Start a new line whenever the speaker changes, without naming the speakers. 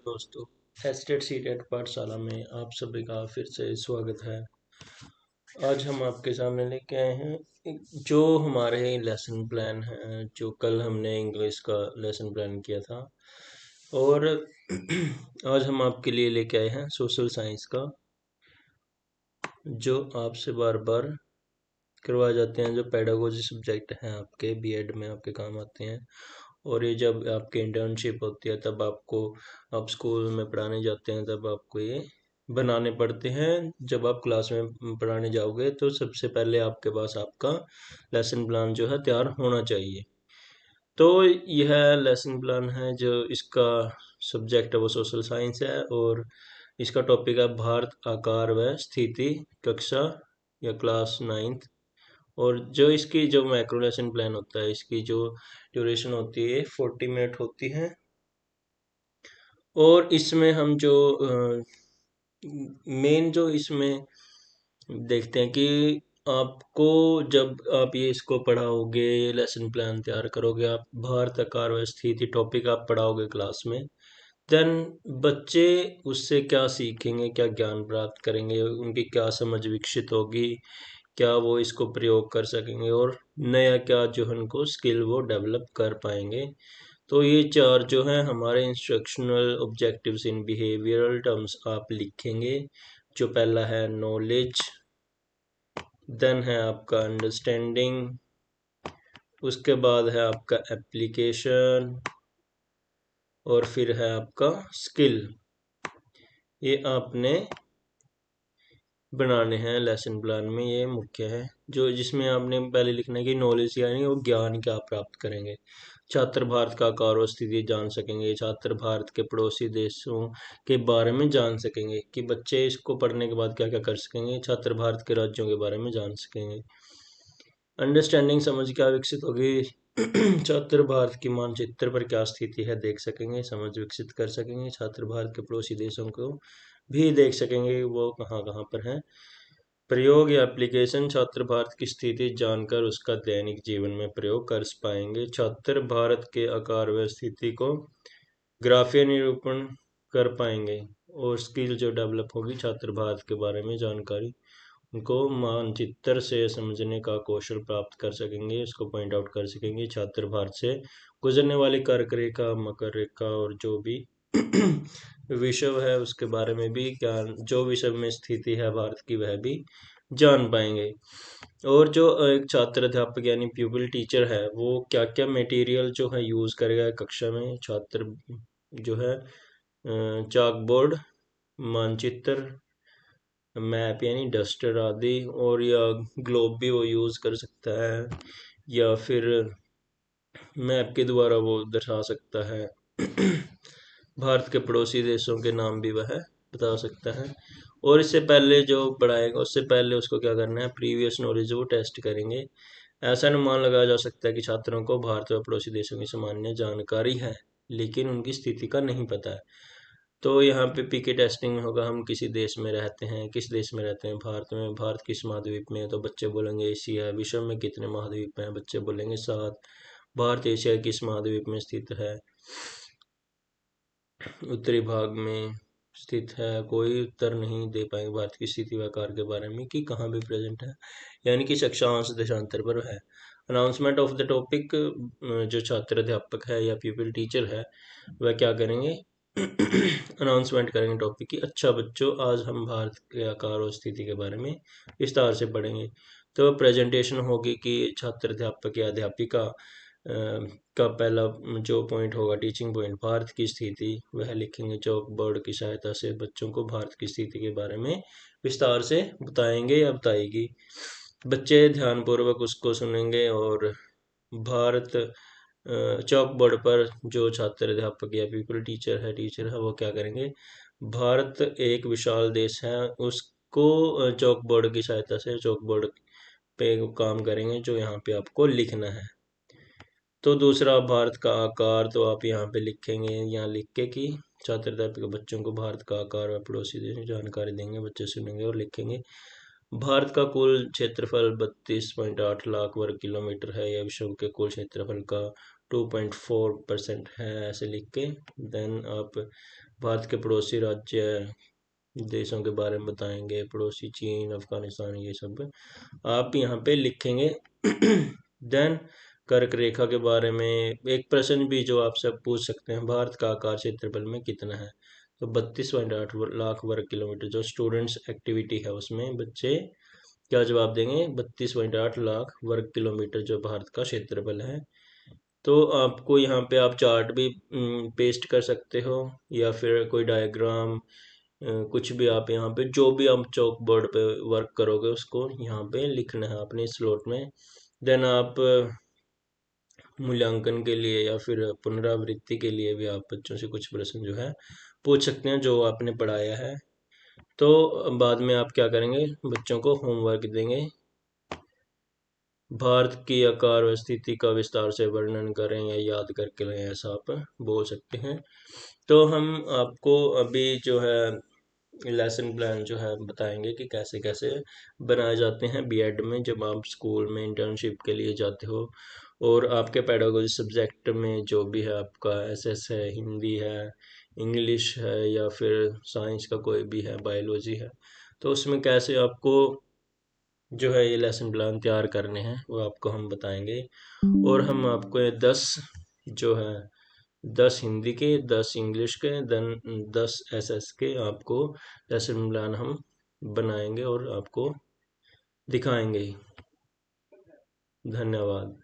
दोस्तों, estate CTET पाठशाला में आप सभी का फिर से स्वागत है। आज हम आपके सामने लेके आए हैं जो हमारे लेसन प्लान है, जो कल हमने इंग्लिश का लेसन प्लान किया था। और आज हम आपके लिए लेके आए हैं सोशल साइंस का, जो आपसे बार बार करवाए जाते हैं, जो पेडागोजी सब्जेक्ट हैं आपके बीएड में आपके काम आते हैं। और ये जब आपकी इंटर्नशिप होती है तब आपको, आप स्कूल में पढ़ाने जाते हैं तब आपको ये बनाने पड़ते हैं। जब आप क्लास में पढ़ाने जाओगे तो सबसे पहले आपके पास आपका लेसन प्लान जो है तैयार होना चाहिए। तो यह लेसन प्लान है, जो इसका सब्जेक्ट है वो सोशल साइंस है। और इसका टॉपिक है भारत, आकार व स्थिति, कक्षा या क्लास नाइन्थ। और जो इसकी जो मैक्रो लेसन प्लान होता है, इसकी जो ड्यूरेशन होती है 40 मिनट होती है। और इसमें हम जो मेन जो इसमें देखते हैं कि आपको, जब आप ये इसको पढ़ाओगे, ये लेसन प्लान तैयार करोगे, आप भारत, आकार व स्थिति टॉपिक आप पढ़ाओगे क्लास में, देन बच्चे उससे क्या सीखेंगे, क्या ज्ञान प्राप्त करेंगे, उनकी क्या समझ विकसित होगी, क्या वो इसको प्रयोग कर सकेंगे और नया क्या जो है उनको स्किल वो डेवलप कर पाएंगे। तो ये चार जो है हमारे इंस्ट्रक्शनल ऑब्जेक्टिव्स इन बिहेवियरल टर्म्स आप लिखेंगे। जो पहला है नॉलेज, देन है आपका अंडरस्टैंडिंग, उसके बाद है आपका एप्लीकेशन, और फिर है आपका स्किल। ये आपने बनाने हैं लेसन प्लान में, ये मुख्य है। जो जिसमें आपने पहले लिखना है कि नॉलेज यानी वो ज्ञान क्या प्राप्त करेंगे। छात्र भारत का आकार और स्थिति जान सकेंगे, छात्र भारत के पड़ोसी देशों के बारे में जान सकेंगे, कि बच्चे इसको पढ़ने के बाद क्या क्या कर सकेंगे। छात्र भारत के राज्यों के बारे में जान सकेंगे। अंडरस्टैंडिंग समझ क्या विकसित होगी। छात्र भारत की मानचित्र पर क्या स्थिति है देख सकेंगे, समझ विकसित कर सकेंगे। छात्र भारत के पड़ोसी देशों को भी देख सकेंगे, वो कहाँ कहाँ पर हैं। प्रयोग या एप्लीकेशन, छात्र भारत की स्थिति जानकर उसका दैनिक जीवन में प्रयोग कर पाएंगे। छात्र भारत के आकार व स्थिति को ग्राफीय निरूपण कर पाएंगे। और स्किल जो डेवलप होगी, छात्र भारत के बारे में जानकारी उनको मानचित्र से समझने का कौशल प्राप्त कर सकेंगे, इसको पॉइंट आउट कर सकेंगे। छात्र भारत से गुजरने वाली कर्क रेखा, मकर रेखा और जो भी विषव है उसके बारे में भी ज्ञान, जो विषव में स्थिति है भारत की वह भी जान पाएंगे। और जो एक छात्र अध्यापक यानी प्यूपिल टीचर है, वो क्या क्या मटेरियल जो है यूज करेगा कक्षा में। छात्र जो है चाक बोर्ड, मानचित्र, मैप यानी डस्टर आदि, और या ग्लोब भी वो यूज कर सकता है, या फिर मैप के द्वारा वो दर्शा सकता है। भारत के पड़ोसी देशों के नाम भी वह बता सकता है। और इससे पहले जो पढ़ाएगा उससे पहले उसको क्या करना है, प्रीवियस नॉलेज वो टेस्ट करेंगे। ऐसा अनुमान लगाया जा सकता है कि छात्रों को भारत व पड़ोसी देशों की सामान्य जानकारी है, लेकिन उनकी स्थिति का नहीं पता है। तो यहाँ पे पीके टेस्टिंग में होगा, हम किसी देश में रहते हैं, किस देश में रहते हैं, भारत में। भारत किस महाद्वीप में है, तो बच्चे बोलेंगे एशिया है। विश्व में कितने महाद्वीप हैं, बच्चे बोलेंगे 7। भारत एशिया के किस महाद्वीप में स्थित है, उत्तरी भाग में स्थित है। कोई उत्तर नहीं दे पाएंगे भारत की स्थिति व आकार के बारे में कि कहाँ भी प्रेजेंट है, यानी कि अक्षांश देशांतर पर है। अनाउंसमेंट ऑफ द टॉपिक, जो छात्र अध्यापक है या पीपल टीचर है वह क्या करेंगे, अनाउंसमेंट करेंगे टॉपिक की। अच्छा बच्चों, आज हम भारत के आकार और स्थिति के बारे में विस्तार से पढ़ेंगे। तो प्रेजेंटेशन होगी कि छात्र अध्यापक या अध्यापिका का पहला जो पॉइंट होगा, टीचिंग पॉइंट, भारत की स्थिति, वह लिखेंगे। चौक बोर्ड की सहायता से बच्चों को भारत की स्थिति के बारे में विस्तार से बताएंगे या बताएगी। बच्चे ध्यानपूर्वक उसको सुनेंगे। और भारत, चौक बोर्ड पर जो छात्र अध्यापक या पीपल टीचर है वो क्या करेंगे, भारत एक विशाल देश है उसको चौक बोर्ड की सहायता से चौक बोर्ड पे काम करेंगे, जो यहाँ पे आपको लिखना है। तो दूसरा, भारत का आकार, तो आप यहाँ पे लिखेंगे, यहाँ लिख के कि छात्र अध्यापक बच्चों को भारत का आकार व पड़ोसी देश की जानकारी देंगे। बच्चे सुनेंगे और लिखेंगे। भारत का कुल क्षेत्रफल 32.8 लाख वर्ग किलोमीटर है। यह विश्व के कुल क्षेत्रफल का 2.4% है, ऐसे लिख के। देन आप भारत के पड़ोसी राज्य देशों के बारे में बताएंगे, पड़ोसी चीन, अफगानिस्तान, ये सब आप यहाँ पे लिखेंगे। देन कर्क रेखा के बारे में एक प्रश्न भी जो आपसे पूछ सकते हैं, भारत का आकार क्षेत्रफल में कितना है, तो 32.8 लाख वर्ग किलोमीटर। जो स्टूडेंट्स एक्टिविटी है उसमें बच्चे क्या जवाब देंगे, 32.8 लाख वर्ग किलोमीटर जो भारत का क्षेत्रफल है। तो आपको यहाँ पे आप चार्ट भी पेस्ट कर सकते हो, या फिर कोई डायग्राम, कुछ भी आप यहाँ पे जो भी आप चौक बोर्ड पे वर्क करोगे उसको यहाँ पे लिखना है अपने स्लॉट में। देन आप मूल्यांकन के लिए या फिर पुनरावृत्ति के लिए भी आप बच्चों से कुछ प्रश्न जो है पूछ सकते हैं जो आपने पढ़ाया है। तो बाद में आप क्या करेंगे, बच्चों को होमवर्क देंगे, भारत की आकार व स्थिति का विस्तार से वर्णन करें या याद करके लें, ऐसा आप बोल सकते हैं। तो हम आपको अभी जो है लेसन प्लान जो है बताएंगे कि कैसे कैसे बनाए जाते हैं बीएड में, जब आप स्कूल में इंटर्नशिप के लिए जाते हो। और आपके पेडागोजी सब्जेक्ट में जो भी है, आपका एसएस है, हिंदी है, इंग्लिश है, या फिर साइंस का कोई भी है, बायोलॉजी है, तो उसमें कैसे आपको जो है ये लेसन प्लान तैयार करने हैं वो आपको हम बताएंगे। और हम आपको ये 10 जो है 10 हिंदी के, 10 इंग्लिश के, देन 10 एसएस के आपको लेसन प्लान हम बनाएंगे और आपको दिखाएंगे। धन्यवाद।